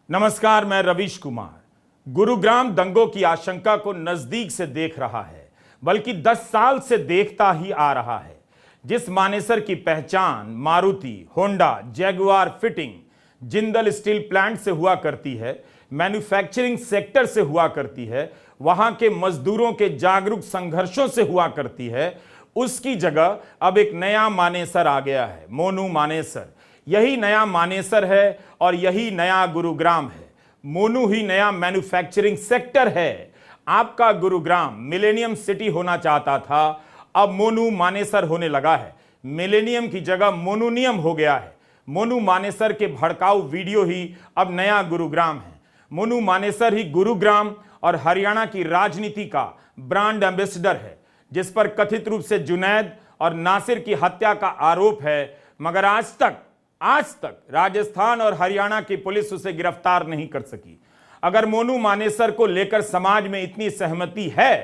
नमस्कार, मैं रवीश कुमार। गुरुग्राम दंगों की आशंका को नजदीक से देख रहा है, बल्कि 10 साल से देखता ही आ रहा है। जिस मानेसर की पहचान Maruti, Honda, Jaguar fitting, Jindal steel plant से हुआ करती है, मैन्युफैक्चरिंग सेक्टर से हुआ करती है, वहां के मजदूरों के जागरूक संघर्षों से हुआ करती है, उसकी जगह अब एक नया मानेसर आ गया है, मोनू मानेसर। यही नया मानेसर है और यही नया गुरुग्राम है। मोनू ही नया मैन्युफैक्चरिंग सेक्टर है। आपका गुरुग्राम मिलेनियम सिटी होना चाहता था, अब मोनू मानेसर होने लगा है। मिलेनियम की जगह मोनूनियम हो गया है। मोनू मानेसर के भड़काऊ वीडियो ही अब नया गुरुग्राम है। मोनू मानेसर ही गुरुग्राम और हरियाणा की राजनीति का ब्रांड एम्बेसडर है, जिस पर कथित रूप से जुनैद और नासिर की हत्या का आरोप है, मगर आज तक राजस्थान और हरियाणा की पुलिस उसे गिरफ्तार नहीं कर सकी। अगर मोनू मानेसर को लेकर समाज में इतनी सहमति है,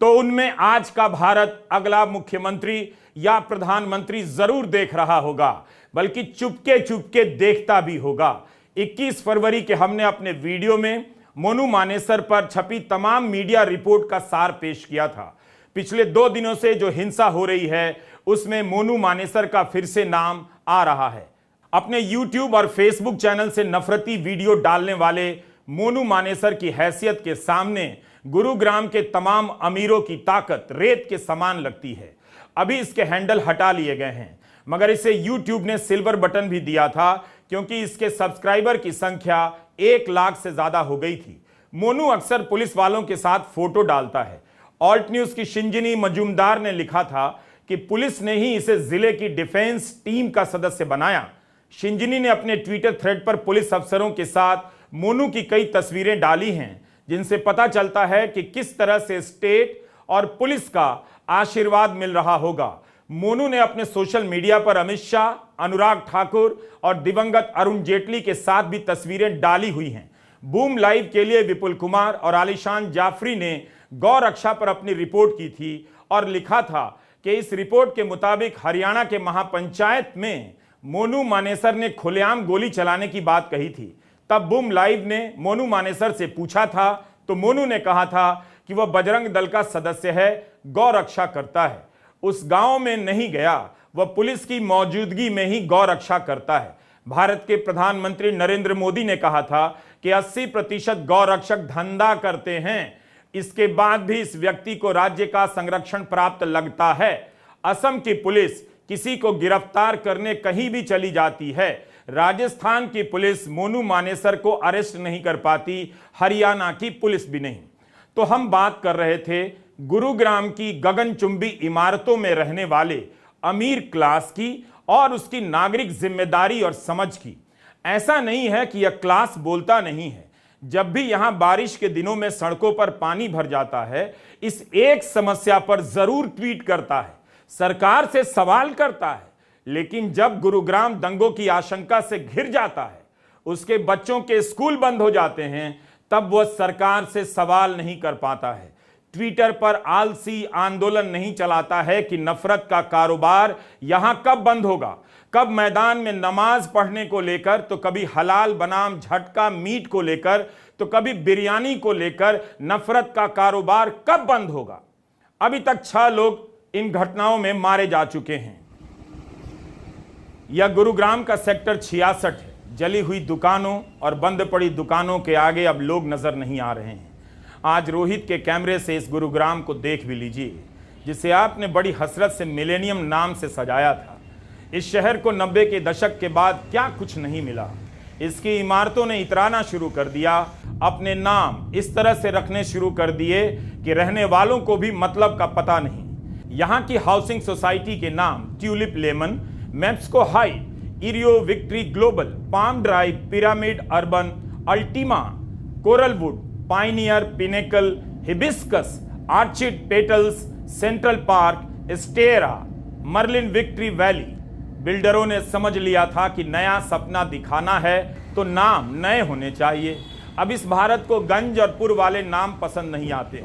तो उनमें आज का भारत अगला मुख्यमंत्री या प्रधानमंत्री जरूर देख रहा होगा, बल्कि चुपके चुपके देखता भी होगा। 21 फरवरी के हमने अपने वीडियो में मोनू मानेसर पर छपी तमाम मीडिया रिपोर्ट का सार पेश किया था। पिछले 2 दिनों से जो हिंसा हो रही है, उसमें मोनू मानेसर का फिर से नाम आ रहा है। अपने YouTube और Facebook चैनल से नफरती वीडियो डालने वाले मोनू मानेसर की हैसियत के सामने गुरुग्राम के तमाम अमीरों की ताकत रेत के समान लगती है। अभी इसके हैंडल हटा लिए गए हैं, मगर इसे YouTube ने सिल्वर बटन भी दिया था, क्योंकि इसके सब्सक्राइबर की संख्या 1 लाख से ज्यादा हो गई थी। मोनू अक्सर पुलिस वालों के साथ फोटो डालता है। ऑल्ट न्यूज की शिंजिनी मजूमदार ने लिखा था कि पुलिस ने ही इसे जिले की डिफेंस टीम का सदस्य बनाया। शिंजिनी ने अपने ट्विटर थ्रेड पर पुलिस अफसरों के साथ मोनू की कई तस्वीरें डाली हैं, जिनसे पता चलता है कि किस तरह से स्टेट और पुलिस का आशीर्वाद मिल रहा होगा। मोनू ने अपने सोशल मीडिया पर अमित शाह, अनुराग ठाकुर और दिवंगत अरुण जेटली के साथ भी तस्वीरें डाली हुई हैं। बूम लाइव के लिए विपुल कुमार और आलिशान जाफरी ने गौ रक्षा पर अपनी रिपोर्ट की थी और लिखा था कि इस रिपोर्ट के मुताबिक हरियाणा के महापंचायत में मोनू मानेसर ने खुलेआम गोली चलाने की बात कही थी। तब बूम लाइव ने मोनू मानेसर से पूछा था, तो मोनू ने कहा था कि वह बजरंग दल का सदस्य है, गौ रक्षा करता है। उस गांव में नहीं गया, वह पुलिस की मौजूदगी में ही गौ रक्षा करता है। भारत के प्रधानमंत्री नरेंद्र मोदी ने कहा था कि 80% गौ रक्षक धंधा करते हैं। इसके बाद भी इस व्यक्ति को राज्य का संरक्षण प्राप्त लगता है। असम की पुलिस किसी को गिरफ्तार करने कहीं भी चली जाती है। राजस्थान की पुलिस मोनू मानेसर को अरेस्ट नहीं कर पाती, हरियाणा की पुलिस भी नहीं। तो हम बात कर रहे थे गुरुग्राम की गगनचुंबी इमारतों में रहने वाले अमीर क्लास की और उसकी नागरिक जिम्मेदारी और समझ की। ऐसा नहीं है कि यह क्लास बोलता नहीं है। जब भी यहां बारिश के दिनों में सड़कों पर पानी भर जाता है, इस एक समस्या पर जरूर ट्वीट करता है, सरकार से सवाल करता है। लेकिन जब गुरुग्राम दंगों की आशंका से घिर जाता है, उसके बच्चों के स्कूल बंद हो जाते हैं, तब वह सरकार से सवाल नहीं कर पाता है। ट्विटर पर आलसी आंदोलन नहीं चलाता है कि नफरत का कारोबार यहां कब बंद होगा। कब मैदान में नमाज पढ़ने को लेकर, तो कभी हलाल बनाम झटका मीट को लेकर, तो कभी बिरयानी को लेकर नफरत का कारोबार कब बंद होगा। अभी तक 6 लोग इन घटनाओं में मारे जा चुके हैं। यह गुरुग्राम का सेक्टर 66 है। जली हुई दुकानों और बंद पड़ी दुकानों के आगे अब लोग नजर नहीं आ रहे हैं। आज रोहित के कैमरे से इस गुरुग्राम को देख भी लीजिए, जिसे आपने बड़ी हसरत से मिलेनियम नाम से सजाया था। इस शहर को 90 के दशक के बाद क्या कुछ नहीं मिला। इसकी इमारतों ने इतराना शुरू कर दिया, अपने नाम इस तरह से रखने शुरू कर दिए कि रहने वालों को भी मतलब का पता नहीं। यहाँ की हाउसिंग सोसाइटी के नाम Tulip Lemon, Mapsko High, Ireo Victory Global, Palm Drive, Pyramid Urban, Ultima, Coralwood, Pioneer, Pinnacle, Hibiscus, Orchid Petals, Central Park, Astera, Merlin Victory Valley. बिल्डरों ने समझ लिया था कि नया सपना दिखाना है तो नाम नए होने चाहिए। अब इस भारत को गंज और पुर वाले नाम पसंद नहीं आते।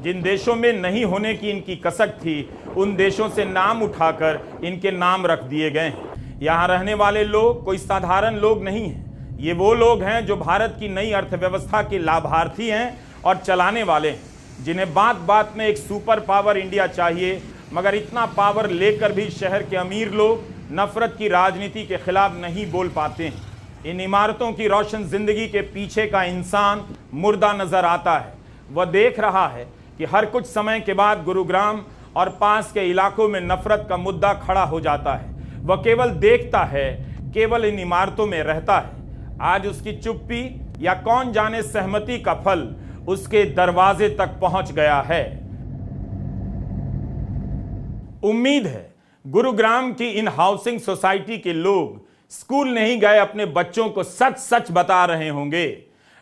जिन देशों में नहीं होने की इनकी कसक थी, उन देशों से नाम उठाकर इनके नाम रख दिए गए हैं। यहाँ रहने वाले लोग कोई साधारण लोग नहीं हैं। ये वो लोग हैं जो भारत की नई अर्थव्यवस्था के लाभार्थी हैं और चलाने वाले हैं, जिन्हें बात बात में एक सुपर पावर इंडिया चाहिए, मगर इतना पावर लेकर भी शहर के अमीर लोग नफरत की राजनीति के खिलाफ नहीं बोल पाते हैं। इन इमारतों की रोशन जिंदगी के पीछे का इंसान मुर्दा नजर आता है। वह देख रहा है कि हर कुछ समय के बाद गुरुग्राम और पास के इलाकों में नफरत का मुद्दा खड़ा हो जाता है। वह केवल देखता है, केवल इन इमारतों में रहता है। आज उसकी चुप्पी या कौन जाने सहमति का फल उसके दरवाजे तक पहुंच गया है। उम्मीद है गुरुग्राम की इन हाउसिंग सोसाइटी के लोग स्कूल नहीं गए अपने बच्चों को सच सच बता रहे होंगे।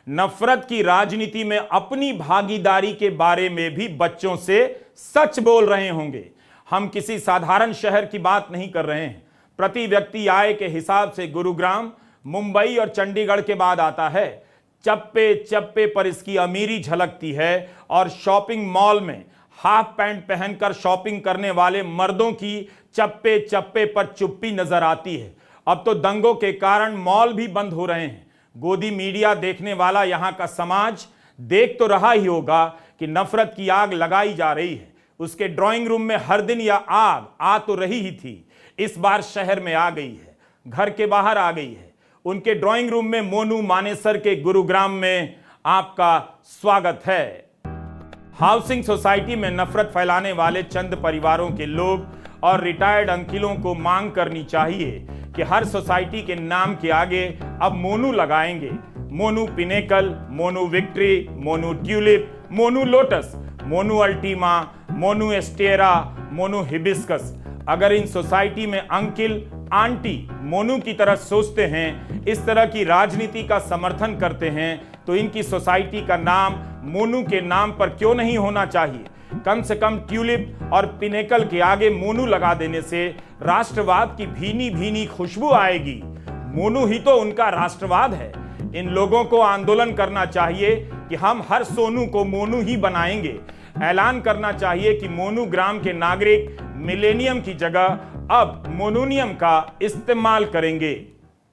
नफरत की राजनीति में अपनी भागीदारी के बारे में भी बच्चों से सच बोल रहे होंगे। हम किसी साधारण शहर की बात नहीं कर रहे हैं। प्रति व्यक्ति आय के हिसाब से गुरुग्राम मुंबई और चंडीगढ़ के बाद आता है। चप्पे चप्पे पर इसकी अमीरी झलकती है और शॉपिंग मॉल में हाफ पैंट पहनकर शॉपिंग करने वाले मर्दों की चप्पे चप्पे पर चुप्पी नजर आती है। अब तो दंगों के कारण मॉल भी बंद हो रहे हैं। गोदी मीडिया देखने वाला यहां का समाज देख तो रहा ही होगा कि नफरत की आग लगाई जा रही है। उसके ड्राइंग रूम में हर दिन यह आग आ तो रही ही थी, इस बार शहर में आ गई है, घर के बाहर आ गई है। उनके ड्राइंग रूम में मोनू मानेसर के गुरुग्राम में आपका स्वागत है। हाउसिंग सोसाइटी में नफरत फैलाने वाले चंद परिवारों के लोग और रिटायर्ड अंकिलों को मांग करनी चाहिए कि हर सोसाइटी के नाम के आगे अब मोनू लगाएंगे। Monu Pinnacle, Monu Victory, Monu Tulip, Monu Lotus, Monu Ultima, Monu Astera, Monu Hibiscus. अगर इन सोसाइटी में अंकिल आंटी मोनू की तरह सोचते हैं, इस तरह की राजनीति का समर्थन करते हैं, तो इनकी सोसाइटी का नाम मोनू के नाम पर क्यों नहीं होना चाहिए? कम से कम ट्यूलिप और पिनेकल के आगे मोनू लगा देने से राष्ट्रवाद की भीनी भीनी खुशबू आएगी। मोनू ही तो उनका राष्ट्रवाद है। इन लोगों को आंदोलन करना चाहिए कि हम हर सोनू को मोनू ही बनाएंगे। ऐलान करना चाहिए कि मोनू ग्राम के नागरिक मिलेनियम की जगह अब मोनूनियम का इस्तेमाल करेंगे।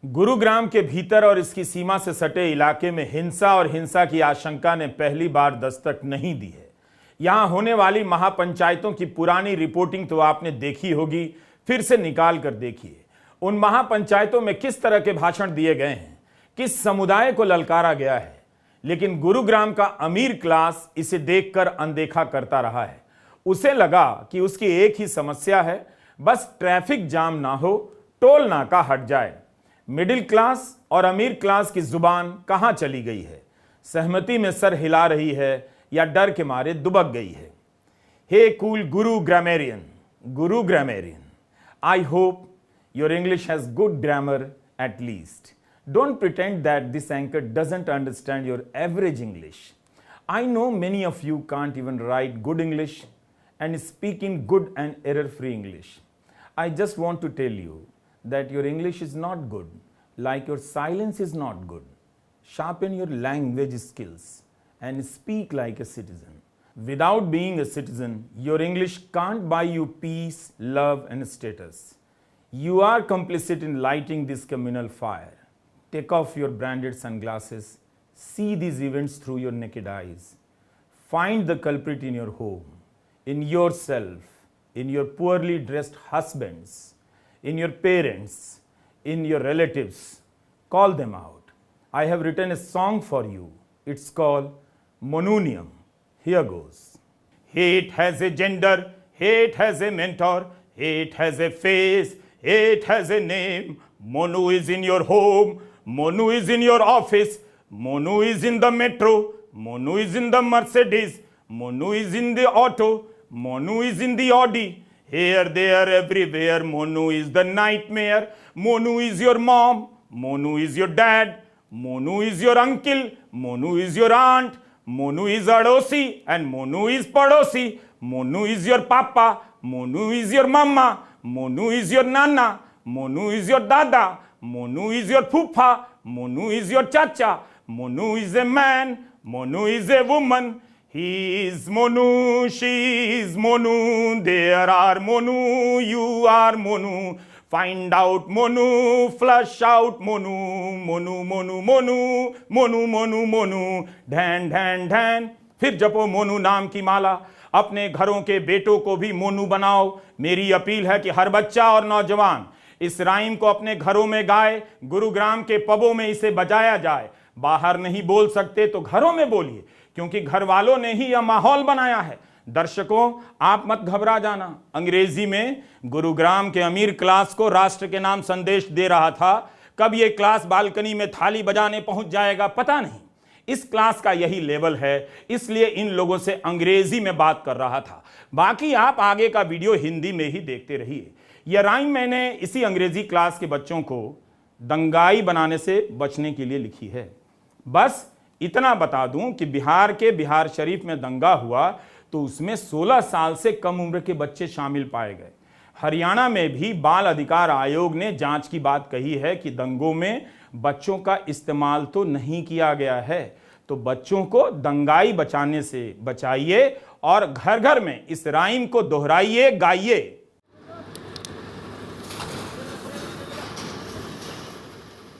गुरुग्राम के भीतर और इसकी सीमा से सटे इलाके में हिंसा और हिंसा की आशंका ने पहली बार दस्तक नहीं दी है। यहां होने वाली महापंचायतों की पुरानी रिपोर्टिंग तो आपने देखी होगी, फिर से निकाल कर देखिए। उन महापंचायतों में किस तरह के भाषण दिए गए हैं, किस समुदाय को ललकारा गया है। लेकिन गुरुग्राम का अमीर क्लास इसे देखकर अनदेखा करता रहा है। उसे लगा कि उसकी एक ही समस्या है, बस ट्रैफिक जाम ना हो, टोल नाका हट जाए। मिडिल क्लास और अमीर क्लास की जुबान कहां चली गई है? सहमति में सर हिला रही है या डर के मारे दुबक गई है? हे cool Guru grammarian, I hope your English has good grammar at least. Don't pretend that this anchor doesn't understand your average English. I know many of you can't even write good English and speak in good and error-free English. I just want to tell you that your English is not good, like your silence is not good. Sharpen your language skills and speak like a citizen. Without being a citizen, your English can't buy you peace, love, and status. You are complicit in lighting this communal fire. Take off your branded sunglasses. See these events through your naked eyes. Find the culprit in your home, in yourself, in your poorly dressed husbands, in your parents, in your relatives. Call them out. I have written a song for you. It's called Monunium. Here goes. Hate has a gender, hate has a mentor, hate has a face, hate has a name. Monu is in your home, Monu is in your office, Monu is in the metro, Monu is in the Mercedes, Monu is in the auto, Monu is in the Audi. Here, there, everywhere, Monu is the nightmare. Monu is your mom, Monu is your dad, Monu is your uncle, Monu is your aunt, Monu is Adosi and Monu is Padosi. Monu is your papa, Monu is your mama, Monu is your nana, Monu is your dada, Monu is your poopa, Monu is your chacha, Monu is a man, Monu is a woman. He is Monu, she is Monu, there are Monu, you are Monu. Find out Monu, flush out Monu, Monu Monu Monu Monu Monu Monu, ढैन ढैन ढैन। फिर जपो मोनू नाम की माला, अपने घरों के बेटों को भी मोनू बनाओ। मेरी अपील है कि हर बच्चा और नौजवान इस राइम को अपने घरों में गाए, गुरुग्राम के पबों में इसे बजाया जाए। बाहर नहीं बोल सकते तो घरों में बोलिए, क्योंकि घर वालों ने ही यह माहौल बनाया है। दर्शकों, आप मत घबरा जाना। अंग्रेजी में गुरुग्राम के अमीर क्लास को राष्ट्र के नाम संदेश दे रहा था। कब यह क्लास बालकनी में थाली बजाने पहुंच जाएगा पता नहीं। इस क्लास का यही लेवल है, इसलिए इन लोगों से अंग्रेजी में बात कर रहा था। बाकी आप आगे का वीडियो हिंदी में ही देखते रहिए। यह राइम मैंने इसी अंग्रेजी क्लास के बच्चों को दंगाई बनाने से बचने के लिए लिखी है। बस इतना बता दूं कि बिहार के बिहार शरीफ में दंगा हुआ तो उसमें 16 साल से कम उम्र के बच्चे शामिल पाए गए। हरियाणा में भी बाल अधिकार आयोग ने जांच की बात कही है कि दंगों में बच्चों का इस्तेमाल तो नहीं किया गया है। तो बच्चों को दंगाई बचाने से बचाइए और घर घर में इस राइम को दोहराइए, गाइए।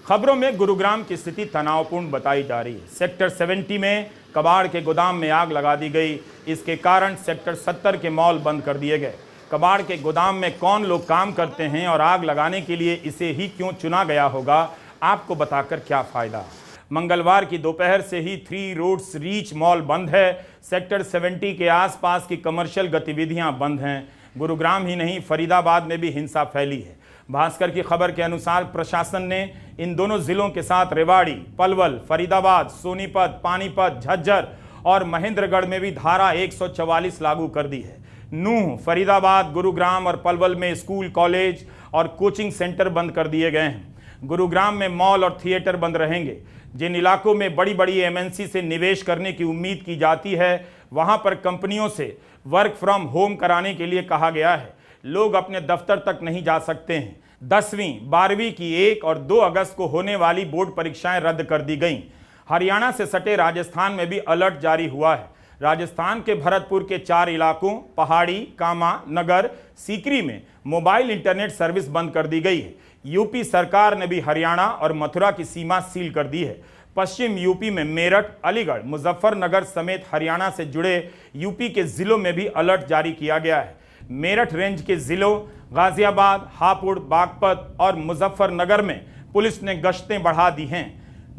खबरों में गुरुग्राम की स्थिति तनावपूर्ण बताई जा रही है। सेक्टर 70 में कबाड़ के गोदाम में आग लगा दी गई। इसके कारण सेक्टर 70 के मॉल बंद कर दिए गए। कबाड़ के गोदाम में कौन लोग काम करते हैं और आग लगाने के लिए इसे ही क्यों चुना गया होगा, आपको बताकर क्या फायदा। मंगलवार की दोपहर से ही 3 रोड्स रीच मॉल बंद है। सेक्टर 70 के आसपास की कमर्शियल गतिविधियां बंद हैं। गुरुग्राम ही नहीं, फरीदाबाद में भी हिंसा फैली है। भास्कर की खबर के अनुसार प्रशासन ने इन दोनों जिलों के साथ रेवाड़ी, पलवल, फरीदाबाद, सोनीपत, पानीपत, झज्जर और महेंद्रगढ़ में भी धारा 144 लागू कर दी है। नूंह, फरीदाबाद, गुरुग्राम और पलवल में स्कूल, कॉलेज और कोचिंग सेंटर बंद कर दिए गए हैं। गुरुग्राम में मॉल और थिएटर बंद रहेंगे। जिन इलाकों में बड़ी बड़ी एमएनसी से निवेश करने की उम्मीद की जाती है, वहां पर कंपनियों से वर्क फ्रॉम होम कराने के लिए कहा गया है। लोग अपने दफ्तर तक नहीं जा सकते हैं। 10वीं 12वीं की 1 और 2 अगस्त को होने वाली बोर्ड परीक्षाएं रद्द कर दी गईं। हरियाणा से सटे राजस्थान में भी अलर्ट जारी हुआ है। राजस्थान के भरतपुर के 4 इलाकों पहाड़ी, कामा, नगर, सीकरी में मोबाइल इंटरनेट सर्विस बंद कर दी गई है। यूपी सरकार ने भी हरियाणा और मथुरा की सीमा सील कर दी है। पश्चिम यूपी में मेरठ, अलीगढ़, मुजफ्फरनगर समेत हरियाणा से जुड़े यूपी के जिलों में भी अलर्ट जारी किया गया है। मेरठ रेंज के जिलों गाजियाबाद, हापुड़, बागपत और मुजफ्फरनगर में पुलिस ने गश्तें बढ़ा दी हैं।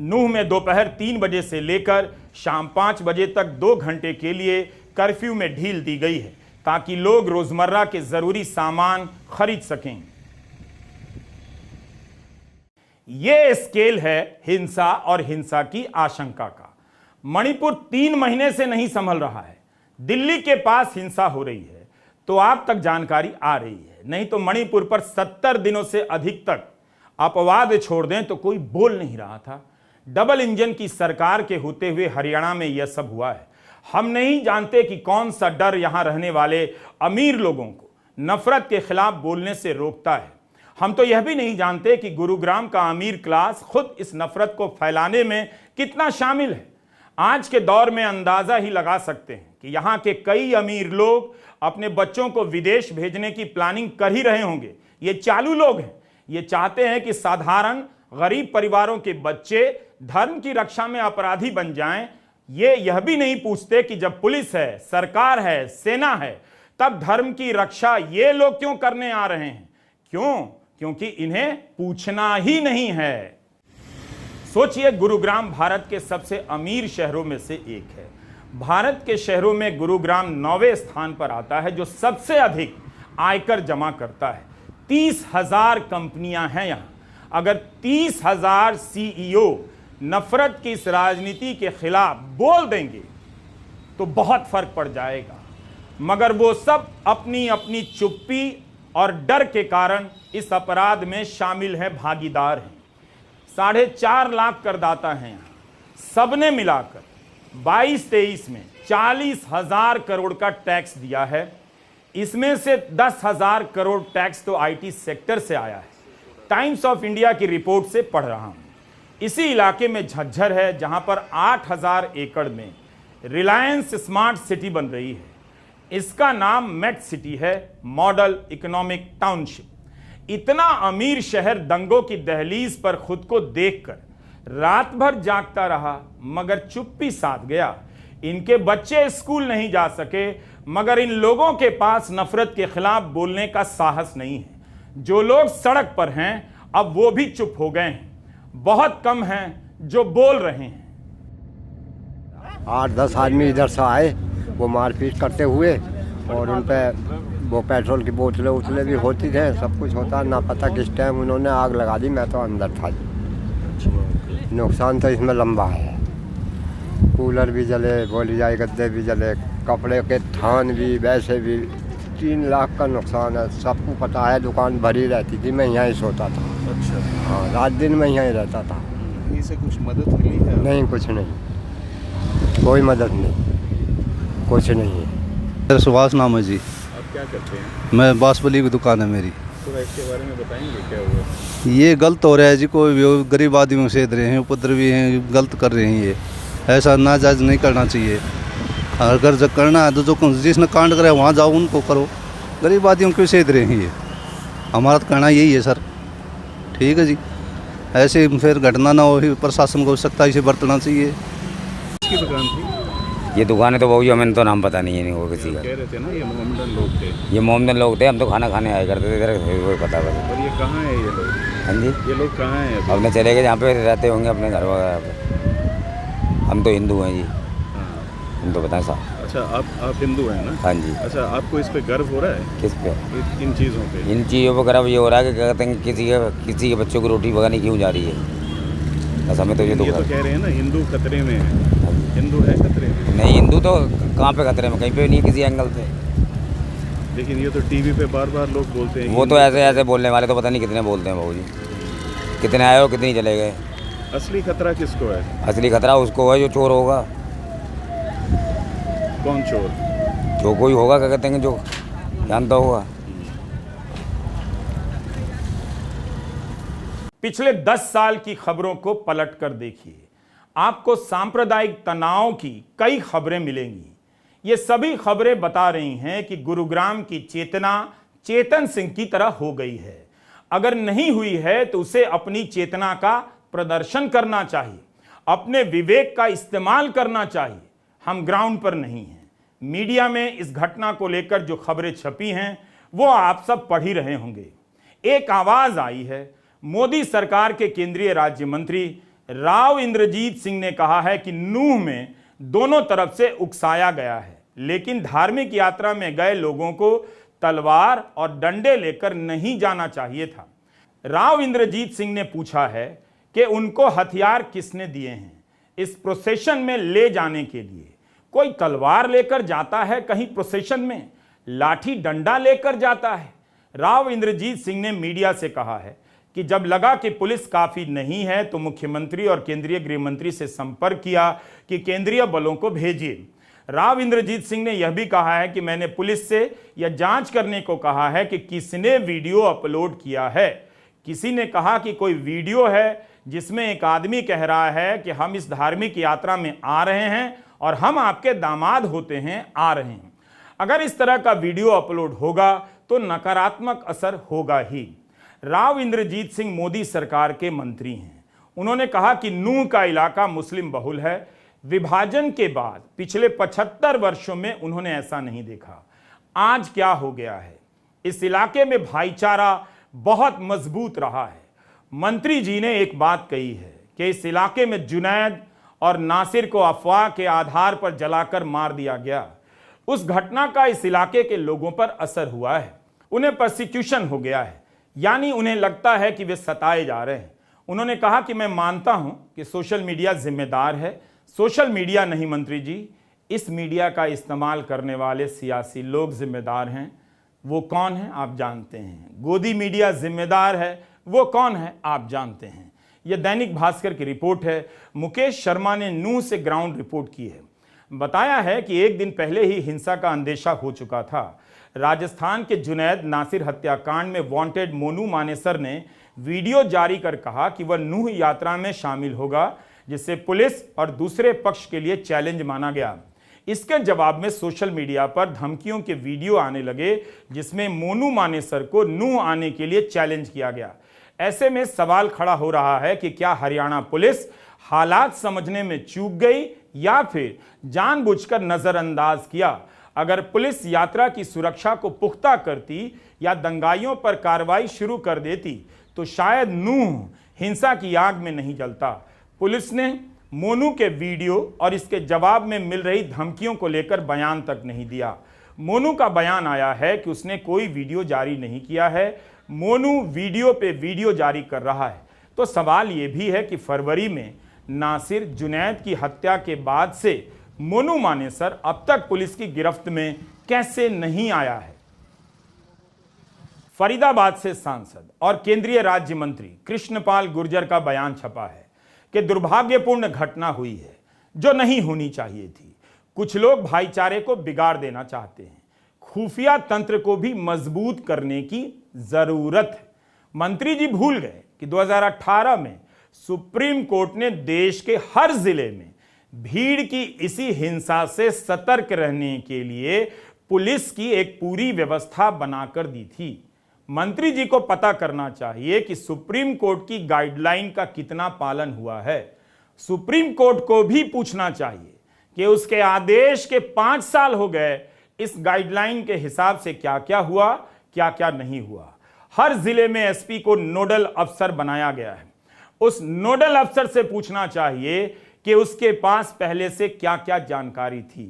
नूंह में दोपहर 3 बजे से लेकर शाम 5 बजे तक 2 घंटे के लिए कर्फ्यू में ढील दी गई है, ताकि लोग रोजमर्रा के जरूरी सामान खरीद सकें। यह स्केल है हिंसा और हिंसा की आशंका का। मणिपुर 3 महीने से नहीं संभल रहा है। दिल्ली के पास हिंसा हो रही है तो आप तक जानकारी आ रही है, नहीं तो मणिपुर पर 70 दिनों से अधिक तक अपवाद छोड़ दें तो कोई बोल नहीं रहा था। डबल इंजन की सरकार के होते हुए हरियाणा में यह सब हुआ है। हम नहीं जानते कि कौन सा डर यहां रहने वाले अमीर लोगों को नफरत के खिलाफ बोलने से रोकता है। हम तो यह भी नहीं जानते कि गुरुग्राम का अमीर क्लास खुद इस नफरत को फैलाने में कितना शामिल है। आज के दौर में अंदाजा ही लगा सकते हैं कि यहां के कई अमीर लोग अपने बच्चों को विदेश भेजने की प्लानिंग कर ही रहे होंगे। ये चालू लोग हैं। ये चाहते हैं कि साधारण गरीब परिवारों के बच्चे धर्म की रक्षा में अपराधी बन जाएं। ये यह भी नहीं पूछते कि जब पुलिस है, सरकार है, सेना है, तब धर्म की रक्षा ये लोग क्यों करने आ रहे हैं? क्यों? क्योंकि इन्हें पूछना ही नहीं है। सोचिए, गुरुग्राम भारत के सबसे अमीर शहरों में से एक है। भारत के शहरों में गुरुग्राम 9वें स्थान पर आता है, जो सबसे अधिक आयकर जमा करता है। 30,000 कंपनियां हैं यहां। अगर 30,000 सीईओ नफरत की इस राजनीति के खिलाफ बोल देंगे तो बहुत फर्क पड़ जाएगा, मगर वो सब अपनी अपनी चुप्पी और डर के कारण इस अपराध में शामिल हैं, भागीदार हैं। 4.5 लाख करदाता हैं यहां। सबने मिलाकर 22-23 में 40,000 करोड़ का टैक्स दिया है। इसमें से 10,000 करोड़ टैक्स तो आईटी सेक्टर से आया है। टाइम्स ऑफ इंडिया की रिपोर्ट से पढ़ रहा हूं। इसी इलाके में झज्जर है, जहां पर 8,000 एकड़ में रिलायंस स्मार्ट सिटी बन रही है। इसका नाम मेट सिटी है, मॉडल इकोनॉमिक टाउनशिप। इतना अमीर शहर दंगों की दहलीज पर खुद को देखकर रात भर जागता रहा, मगर चुप्पी साध गया। इनके बच्चे स्कूल नहीं जा सके, मगर इन लोगों के पास नफरत के खिलाफ बोलने का साहस नहीं है। जो लोग सड़क पर हैं अब वो भी चुप हो गए हैं, बहुत कम हैं जो बोल रहे हैं। 8-10 आदमी इधर से आए, वो मारपीट करते हुए, और उन पे वो पेट्रोल की बोतलें उतले भी होती थे, सब कुछ होता, ना पता किस टाइम उन्होंने आग लगा दी। मैं तो अंदर था। नुकसान तो इसमें लंबा है। कूलर भी जले, बोली जाए गद्दे भी जले, कपड़े के थान भी, वैसे भी 3 लाख का नुकसान है। सबको पता है, दुकान भरी रहती थी, मैं यहीं सोता था। अच्छा। हाँ, रात दिन मैं यहीं रहता था। इससे कुछ मदद मिली है? नहीं, कुछ नहीं, कोई मदद नहीं, कुछ नहीं है। मेरा सुभाष नाम है जी। आप क्या करते हैं? मैं बांसबली की दुकान है मेरी। थोड़ा इसके बारे में बताएंगे क्या हुआ? ये गलत हो रहा है जी, कोई गरीब आदमी को सेध रहे हैं, उपद्रवी हैं, गलत कर रहे हैं। ये ऐसा नाजायज नहीं करना चाहिए। अगर जो करना है तो जो जिसने कांड करे वहाँ जाओ, उनको करो। गरीब आदमियों क्यों सेध रहे हैं? ये हमारा तो कहना यही है सर। ठीक है जी, ऐसे फिर घटना ना हो, प्रशासन को सख्ताई से बरतना चाहिए। इसकी दुकान थी? ये दुकान है तो वो हमें तो नाम पता नहीं है, नहीं वो किसी का। कह रहे थे ना ये मोहम्मदन लोग थे। ये मोहम्मदन लोग थे, हम तो खाना खाने आया करते थे इधर, वो पता बस। और ये कहाँ है ये लोग? हाँ जी, ये लोग कहाँ हैं अभी? अपने चले गए जहाँ पे रहते होंगे, अपने घर वगैरह पे। हम तो हिंदू हैं जी, हाँ। हम तो बताएं साहब। अच्छा, आप हिंदू हैं ना? हाँ जी। अच्छा, आपको इस पे गर्व हो रहा है? किस पे? इन चीज़ों पे? इन चीज़ों पर गर्व ये हो रहा है कि कहते हैं कि किसी के बच्चों की रोटी पकानी क्यों जा रही है। बस हमें तो ये ये तो कह रहे हैं ना हिंदू खतरे में है। हिंदू है खतरे में? नहीं, हिंदू तो कहाँ पे खतरे में, कहीं पे नहीं, किसी एंगल से। लेकिन ये तो टीवी पे बार बार लोग बोलते हैं। वो तो ऐसे बोलने वाले तो पता नहीं कितने बोलते हैं भाजी, कितने आए और कितने चले गए। असली खतरा किसको है? असली खतरा उसको है जो चोर होगा। कौन चोर? जो कोई होगा, क्या कहते हैं, जो जानता होगा। पिछले 10 साल की खबरों को पलट कर देखिए, आपको सांप्रदायिक तनाव की कई खबरें मिलेंगी। ये सभी खबरें बता रही हैं कि गुरुग्राम की चेतना चेतन सिंह की तरह हो गई है। अगर नहीं हुई है तो उसे अपनी चेतना का प्रदर्शन करना चाहिए, अपने विवेक का इस्तेमाल करना चाहिए। हम ग्राउंड पर नहीं हैं। मीडिया में इस घटना को लेकर जो खबरें छपी हैं वो आप सब पढ़ ही रहे होंगे। एक आवाज आई है, मोदी सरकार के केंद्रीय राज्य मंत्री राव इंद्रजीत सिंह ने कहा है कि नूह में दोनों तरफ से उकसाया गया है, लेकिन धार्मिक यात्रा में गए लोगों को तलवार और डंडे लेकर नहीं जाना चाहिए था। राव इंद्रजीत सिंह ने पूछा है कि उनको हथियार किसने दिए हैं इस प्रोसेशन में ले जाने के लिए। कोई तलवार लेकर जाता है कहीं प्रोसेशन में, लाठी डंडा लेकर जाता है। राव इंद्रजीत सिंह ने मीडिया से कहा है कि जब लगा कि पुलिस काफी नहीं है तो मुख्यमंत्री और केंद्रीय गृह मंत्री से संपर्क किया कि केंद्रीय बलों को भेजिए। राव इंद्रजीत सिंह ने यह भी कहा है कि मैंने पुलिस से यह जांच करने को कहा है कि किसने वीडियो अपलोड किया है। किसी ने कहा कि कोई वीडियो है जिसमें एक आदमी कह रहा है कि हम इस धार्मिक यात्रा में आ रहे हैं और हम आपके दामाद होते हैं, आ रहे हैं। अगर इस तरह का वीडियो अपलोड होगा तो नकारात्मक असर होगा ही। राव इंद्रजीत सिंह मोदी सरकार के मंत्री हैं। उन्होंने कहा कि नूह का इलाका मुस्लिम बहुल है। विभाजन के बाद पिछले 75 वर्षों में उन्होंने ऐसा नहीं देखा। आज क्या हो गया है? इस इलाके में भाईचारा बहुत मजबूत रहा है। मंत्री जी ने एक बात कही है कि इस इलाके में जुनैद और नासिर को अफवाह के आधार पर जलाकर मार दिया गया। उस घटना का इस इलाके के लोगों पर असर हुआ है। उन्हें प्रोसिक्यूशन हो गया है, यानी उन्हें लगता है कि वे सताए जा रहे हैं। उन्होंने कहा कि मैं मानता हूं कि सोशल मीडिया जिम्मेदार है। सोशल मीडिया नहीं मंत्री जी, इस मीडिया का इस्तेमाल करने वाले सियासी लोग जिम्मेदार हैं। वो कौन है आप जानते हैं। गोदी मीडिया जिम्मेदार है, वो कौन है आप जानते हैं। यह दैनिक भास्कर की रिपोर्ट है। मुकेश शर्मा ने नूह से ग्राउंड रिपोर्ट की है। बताया है कि एक दिन पहले ही हिंसा का अंदेशा हो चुका था। राजस्थान के जुनैद नासिर हत्याकांड में वांटेड मोनू मानेसर ने वीडियो जारी कर कहा कि वह नूह यात्रा में शामिल होगा, जिससे पुलिस और दूसरे पक्ष के लिए चैलेंज माना गया। इसके जवाब में सोशल मीडिया पर धमकियों के वीडियो आने लगे जिसमें मोनू मानेसर को नूह आने के लिए चैलेंज किया गया। ऐसे में सवाल खड़ा हो रहा है कि क्या हरियाणा पुलिस हालात समझने में चूक गई या फिर जानबूझकर नजरअंदाज किया। अगर पुलिस यात्रा की सुरक्षा को पुख्ता करती या दंगाइयों पर कार्रवाई शुरू कर देती तो शायद नूह हिंसा की आग में नहीं जलता। पुलिस ने मोनू के वीडियो और इसके जवाब में मिल रही धमकियों को लेकर बयान तक नहीं दिया। मोनू का बयान आया है कि उसने कोई वीडियो जारी नहीं किया है, मोनू वीडियो पे वीडियो जारी कर रहा है। तो सवाल यह भी है कि फरवरी में नासिर जुनैद की हत्या के बाद से मोनू मानेसर अब तक पुलिस की गिरफ्त में कैसे नहीं आया है। फरीदाबाद से सांसद और केंद्रीय राज्य मंत्री कृष्णपाल गुर्जर का बयान छपा है कि दुर्भाग्यपूर्ण घटना हुई है जो नहीं होनी चाहिए थी। कुछ लोग भाईचारे को बिगाड़ देना चाहते हैं। खुफिया तंत्र को भी मजबूत करने की जरूरत है। मंत्री जी भूल गए कि 2018 में सुप्रीम कोर्ट ने देश के हर जिले में भीड़ की इसी हिंसा से सतर्क रहने के लिए पुलिस की एक पूरी व्यवस्था बनाकर दी थी। मंत्री जी को पता करना चाहिए कि सुप्रीम कोर्ट की गाइडलाइन का कितना पालन हुआ है। सुप्रीम कोर्ट को भी पूछना चाहिए कि उसके आदेश के 5 साल हो गए, इस गाइडलाइन के हिसाब से क्या क्या हुआ, क्या क्या नहीं हुआ। हर जिले में एसपी को नोडल अफसर बनाया गया है। उस नोडल अफसर से पूछना चाहिए कि उसके पास पहले से क्या क्या जानकारी थी।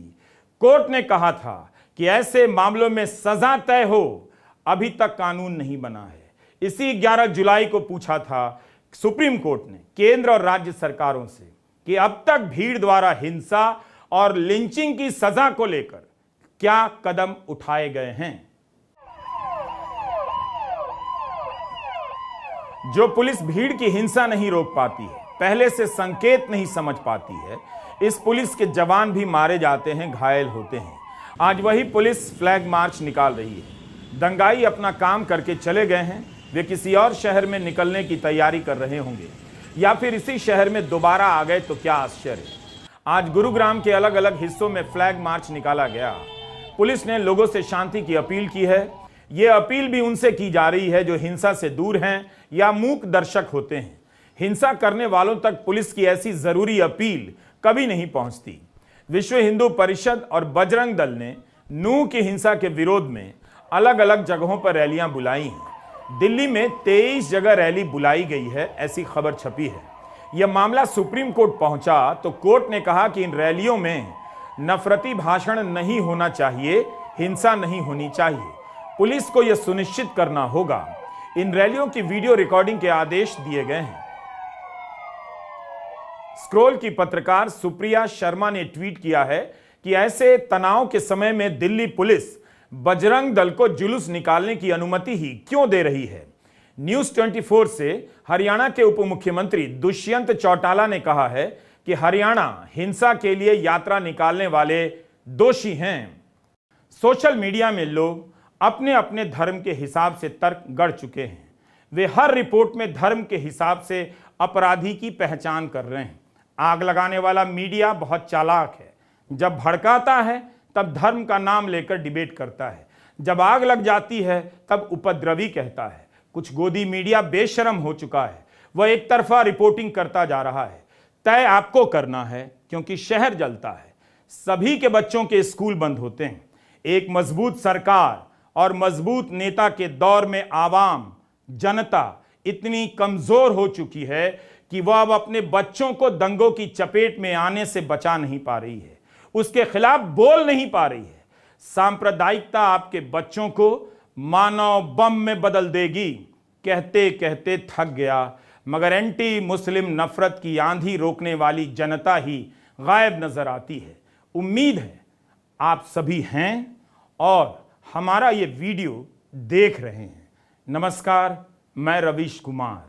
कोर्ट ने कहा था कि ऐसे मामलों में सजा तय हो, अभी तक कानून नहीं बना है। इसी 11 जुलाई को पूछा था सुप्रीम कोर्ट ने केंद्र और राज्य सरकारों से कि अब तक भीड़ द्वारा हिंसा और लिंचिंग की सजा को लेकर क्या कदम उठाए गए हैं। जो पुलिस भीड़ की हिंसा नहीं रोक पाती है, पहले से संकेत नहीं समझ पाती है, इस पुलिस के जवान भी मारे जाते हैं, घायल होते हैं। आज वही पुलिस फ्लैग मार्च निकाल रही है। दंगाई अपना काम करके चले गए हैं, वे किसी और शहर में निकलने की तैयारी कर रहे होंगे या फिर इसी शहर में दोबारा आ गए तो क्या आश्चर्य। आज गुरुग्राम के अलग अलग हिस्सों में फ्लैग मार्च निकाला गया। पुलिस ने लोगों से शांति की अपील की है। ये अपील भी उनसे की जा रही है जो हिंसा से दूर हैं या मूक दर्शक होते हैं। हिंसा करने वालों तक पुलिस की ऐसी जरूरी अपील कभी नहीं पहुंचती। विश्व हिंदू परिषद और बजरंग दल ने नूह की हिंसा के विरोध में अलग अलग जगहों पर रैलियां बुलाई हैं। दिल्ली में 23 जगह रैली बुलाई गई है, ऐसी खबर छपी है। यह मामला सुप्रीम कोर्ट पहुंचा तो कोर्ट ने कहा कि इन रैलियों में नफरती भाषण नहीं होना चाहिए, हिंसा नहीं होनी चाहिए। पुलिस को यह सुनिश्चित करना होगा। इन रैलियों की वीडियो रिकॉर्डिंग के आदेश दिए गए हैं। स्क्रोल की पत्रकार सुप्रिया शर्मा ने ट्वीट किया है कि ऐसे तनाव के समय में दिल्ली पुलिस बजरंग दल को जुलूस निकालने की अनुमति ही क्यों दे रही है। न्यूज 24 से हरियाणा के उप मुख्यमंत्री दुष्यंत चौटाला ने कहा है कि हरियाणा हिंसा के लिए यात्रा निकालने वाले दोषी हैं। सोशल मीडिया में लोग अपने अपने धर्म के हिसाब से तर्क गढ़ चुके हैं। वे हर रिपोर्ट में धर्म के हिसाब से अपराधी की पहचान कर रहे हैं। आग लगाने वाला मीडिया बहुत चालाक है। जब भड़काता है तब धर्म का नाम लेकर डिबेट करता है, जब आग लग जाती है तब उपद्रवी कहता है। कुछ गोदी मीडिया बेशर्म हो चुका है, वह एक तरफा रिपोर्टिंग करता जा रहा है। तय आपको करना है क्योंकि शहर जलता है, सभी के बच्चों के स्कूल बंद होते हैं। एक मजबूत सरकार और मजबूत नेता के दौर में आवाम, जनता इतनी कमजोर हो चुकी है कि वह अब अपने बच्चों को दंगों की चपेट में आने से बचा नहीं पा रही है, उसके खिलाफ बोल नहीं पा रही है। सांप्रदायिकता आपके बच्चों को मानव बम में बदल देगी। कहते कहते थक गया, मगर एंटी मुस्लिम नफरत की आंधी रोकने वाली जनता ही गायब नजर आती है। उम्मीद है आप सभी हैं और हमारा ये वीडियो देख रहे हैं। नमस्कार, मैं रवीश कुमार।